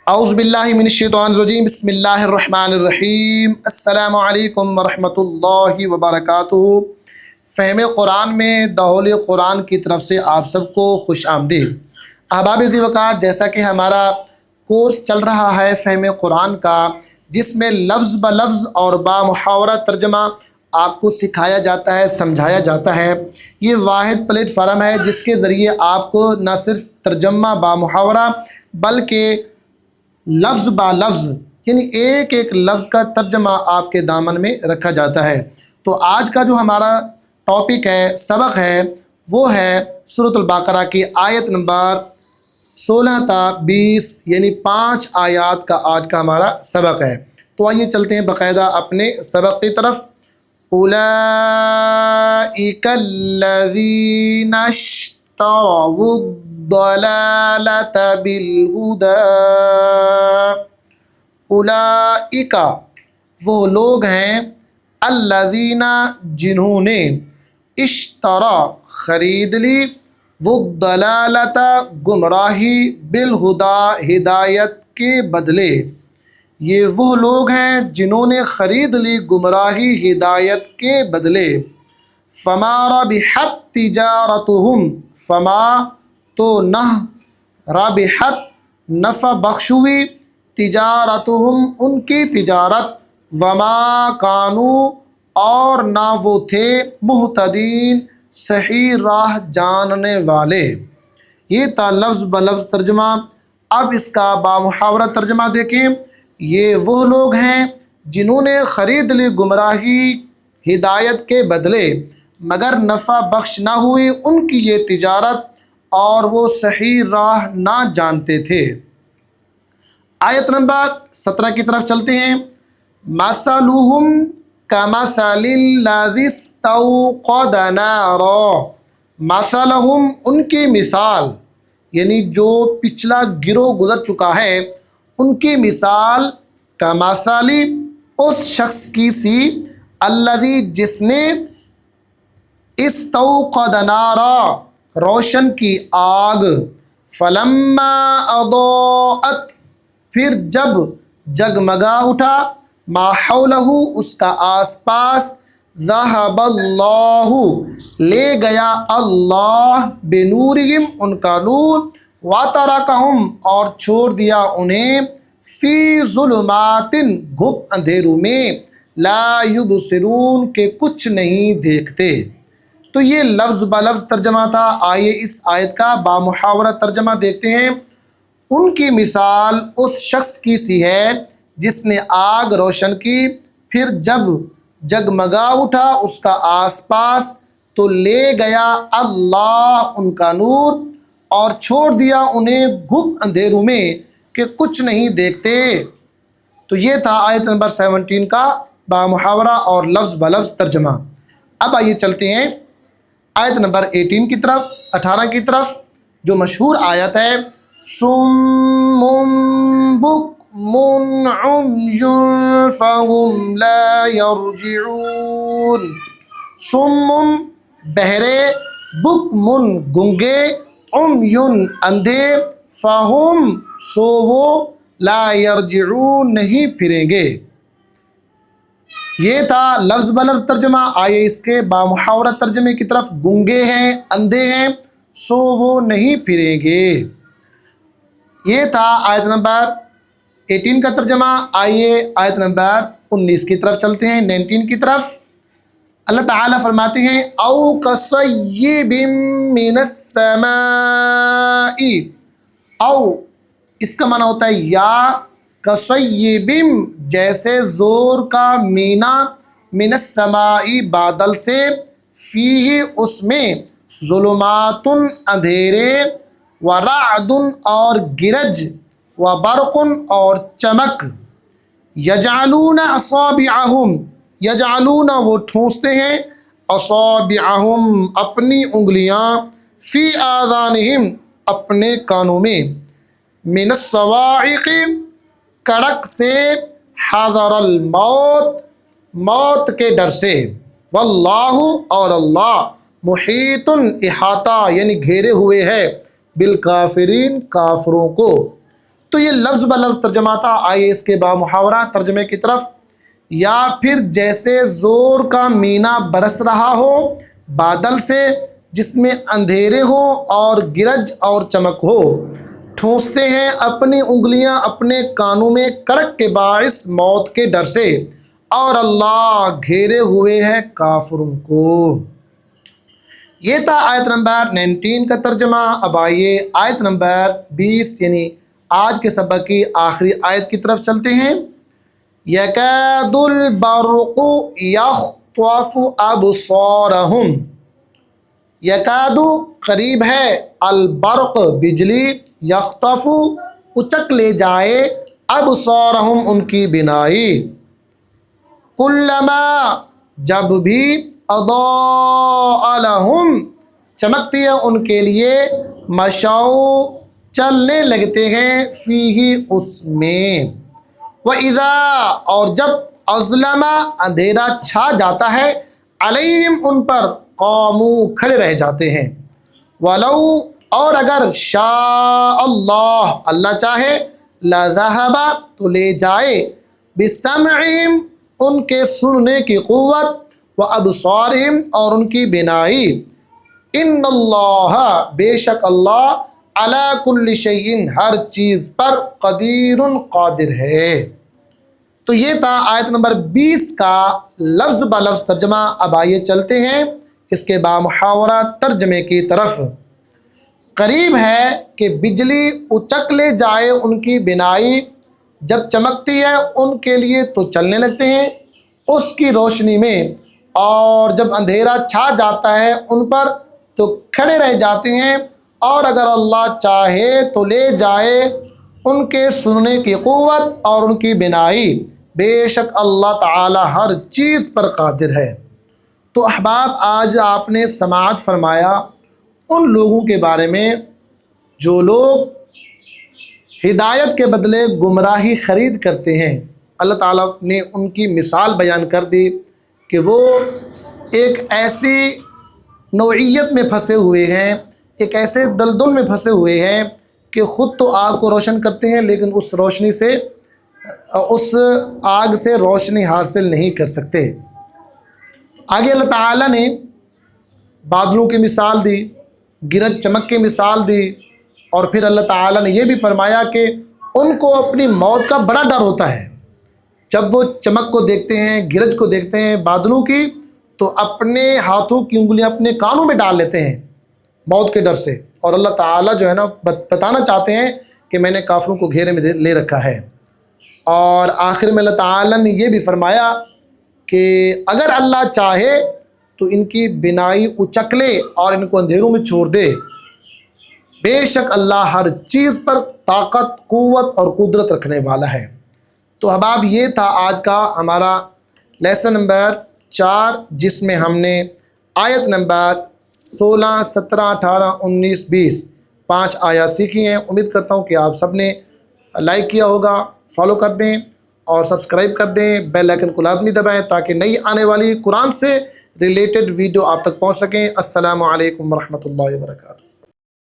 اعوذ باللہ من الشیطان الرجیم، بسم اللہ الرحمن الرحیم۔ السلام علیکم ورحمۃ اللہ وبرکاتہ۔ فہم قرآن میں داخل قرآن کی طرف سے آپ سب کو خوش آمدید۔ احباب ذی وقار، جیسا کہ ہمارا کورس چل رہا ہے فہم قرآن کا، جس میں لفظ بلفظ اور با محاورہ ترجمہ آپ کو سکھایا جاتا ہے، سمجھایا جاتا ہے۔ یہ واحد پلیٹ فارم ہے جس کے ذریعے آپ کو نہ صرف ترجمہ با محاورہ بلکہ لفظ با لفظ یعنی ایک ایک لفظ کا ترجمہ آپ کے دامن میں رکھا جاتا ہے۔ تو آج کا جو ہمارا ٹاپک ہے، سبق ہے، وہ ہے سورۃ البقرہ کی آیت نمبر 16 تا 20 یعنی 5 آیات کا آج کا ہمارا سبق ہے۔ تو آئیے چلتے ہیں باقاعدہ اپنے سبق کی طرف۔ اولئک الذین اشتروا الضلالۃ بالہدی، اولئک وہ لوگ ہیں، الذین جنہوں نے، اشترا خرید لی، وہ الضلالۃ گمراہی، بالہدی ہدایت کے بدلے۔ یہ وہ لوگ ہیں جنہوں نے خرید لی گمراہی ہدایت کے بدلے۔ فما ربحت تجارتہم، فما تو نہ، ربحت نفع بخش ہوئی، تجارتہم ان کی تجارت، وما کانوا اور نہ وہ تھے، مہتدین صحیح راہ جاننے والے۔ یہ تھا لفظ بلفظ ترجمہ۔ اب اس کا با محاورہ ترجمہ دیکھیں۔ یہ وہ لوگ ہیں جنہوں نے خرید لی گمراہی ہدایت کے بدلے، مگر نفع بخش نہ ہوئی ان کی یہ تجارت اور وہ صحیح راہ نہ جانتے تھے۔ آیت نمبر 17 کی طرف چلتے ہیں۔ مثلہم کمثل الذی استوقد نارا، مثلہم ان کی مثال، یعنی جو پچھلا گروہ گزر چکا ہے ان کی مثال، کمثل اس شخص کی سی، الذی جس نے، استوقد نارا روشن کی آگ، فلما اضاءت پھر جب جگمگا اٹھا، ما حولہ اس کا آس پاس، ذہب اللہ لے گیا اللہ، بنورہم ان کا نور، وترکہم اور چھوڑ دیا انہیں، فی ظلمات گھپ اندھیروں میں، لا یبصرون کہ کچھ نہیں دیکھتے۔ تو یہ لفظ بلفظ ترجمہ تھا۔ آئیے اس آیت کا با محاورہ ترجمہ دیکھتے ہیں۔ ان کی مثال اس شخص کی سی ہے جس نے آگ روشن کی، پھر جب جگمگا اٹھا اس کا آس پاس تو لے گیا اللہ ان کا نور اور چھوڑ دیا انہیں گھپ اندھیروں میں کہ کچھ نہیں دیکھتے۔ تو یہ تھا آیت نمبر 17 کا با محاورہ اور لفظ بلفظ ترجمہ۔ اب آئیے چلتے ہیں آیت نمبر 18 کی طرف، 18 کی طرف، جو مشہور آیت ہے، صم بکم عمی فہم لا یرجعون۔ صم بہرے، بکم گنگے، عمی اندھے، فہم سو وہ، لا یرجعون نہیں پھریں گے۔ یہ تھا لفظ بلفظ ترجمہ۔ آئیے اس کے با محاورہ ترجمے کی طرف۔ گنگے ہیں، اندھے ہیں، سو وہ نہیں پھریں گے۔ یہ تھا آیت نمبر 18 کا ترجمہ۔ آئیے آیت نمبر 19 کی طرف چلتے ہیں، 19 کی طرف۔ اللہ تعالیٰ فرماتے ہیں، او کصیب من السماء، او اس کا معنی ہوتا ہے یا، کصیب جیسے زور کا مینا، من السماء بادل سے، فیہ اس میں، ظلمات اندھیرے، ورعد اور گرج، وبرق اور چمک، یجعلون اصابعہم، یجعلون وہ ٹھونستے ہیں، اصابعہم اپنی انگلیاں، فی آذانہم اپنے کانوں میں، من الصواعق کڑک سے، حذر الموت موت کے ڈر سے، واللہ اور اللہ، محیط احاطہ یعنی گھیرے ہوئے ہے، بالکافرین کافروں کو۔ تو یہ لفظ بلفظ ترجمہ تھا. آئیے اس کے بامحاورہ ترجمے کی طرف. یا پھر جیسے زور کا مینا برس رہا ہو بادل سے جس میں اندھیرے ہوں اور گرج اور چمک ہو، ٹھونستے ہیں اپنی انگلیاں اپنے کانوں میں کڑک کے باعث موت کے ڈر سے، اور اللہ گھیرے ہوئے ہے کافروں کو. یہ تھا آیت نمبر 19 کا ترجمہ. اب آئیے آیت نمبر 20 یعنی آج کے سبق کی آخری آیت کی طرف چلتے ہیں. یکاد البرق یخطف ابصارہم، یکاد قریب ہے، البرق بجلی، یخطف اچک لے جائے، ابصارہم ان کی بینائی، کلما جب بھی، اضاء لہم چمکتی ہے ان کے لیے، مشاؤ چلنے لگتے ہیں، فیہ اس میں، وَإِذَا اور جب، اظلم اندھیرا چھا جاتا ہے، علیہم ان پر، قاموا کھڑے رہ جاتے ہیں. وَلَوْ اور اگر، شاء اللہ اللہ چاہے، لَذَهَبَ تو لے جائے، بِسَمْعِهِمْ ان کے سننے کی قوت، وَأَبْصَارِهِمْ اور ان کی بینائی. ان اللہ بے شک اللہ، علی کل شیء ہر چیز پر، قدیر قادر ہے. تو یہ تھا آیت نمبر 20 کا لفظ بلفظ ترجمہ. اب آئیے چلتے ہیں اس کے بامحاورہ ترجمے کی طرف. قریب ہے کہ بجلی اچک لے جائے ان کی بینائی، جب چمکتی ہے ان کے لیے تو چلنے لگتے ہیں اس کی روشنی میں، اور جب اندھیرا چھا جاتا ہے ان پر تو کھڑے رہ جاتے ہیں، اور اگر اللہ چاہے تو لے جائے ان کے سننے کی قوت اور ان کی بینائی. بے شک اللہ تعالی ہر چیز پر قادر ہے. تو احباب، آج آپ نے سماعت فرمایا ان لوگوں کے بارے میں جو لوگ ہدایت کے بدلے گمراہی خرید کرتے ہیں. اللہ تعالیٰ نے ان کی مثال بیان کر دی کہ وہ ایک ایسی نوعیت میں پھنسے ہوئے ہیں، ایک ایسے دلدل میں پھنسے ہوئے ہیں کہ خود تو آگ کو روشن کرتے ہیں لیکن اس روشنی سے، اس آگ سے روشنی حاصل نہیں کر سکتے. آگے اللہ تعالیٰ نے بادلوں کی مثال دی، گرج چمک کی مثال دی، اور پھر اللہ تعالیٰ نے یہ بھی فرمایا کہ ان کو اپنی موت کا بڑا ڈر ہوتا ہے. جب وہ چمک کو دیکھتے ہیں، گرج کو دیکھتے ہیں، بادلوں کی، تو اپنے ہاتھوں کی انگلیاں اپنے کانوں میں ڈال لیتے ہیں موت کے ڈر سے. اور اللہ تعالیٰ جو ہے نا بتانا چاہتے ہیں کہ میں نے کافروں کو گھیرے میں لے رکھا ہے. اور آخر میں اللہ تعالیٰ نے یہ بھی فرمایا کہ اگر اللہ چاہے تو ان کی بینائی اچک لے اور ان کو اندھیروں میں چھوڑ دے. بے شک اللہ ہر چیز پر طاقت، قوت اور قدرت رکھنے والا ہے. تو احباب، یہ تھا آج کا ہمارا لیسن نمبر 4، جس میں ہم نے آیت نمبر 16، 17، 18، 19، 20 5 آیات سیکھی ہیں. امید کرتا ہوں کہ آپ سب نے لائک کیا ہوگا. فالو کر دیں اور سبسکرائب کر دیں، بیل آئیکن کو لازمی دبائیں تاکہ نئی آنے والی قرآن سے ریلیٹڈ ویڈیو آپ تک پہنچ سکیں. السلام علیکم ورحمۃ اللہ وبرکاتہ.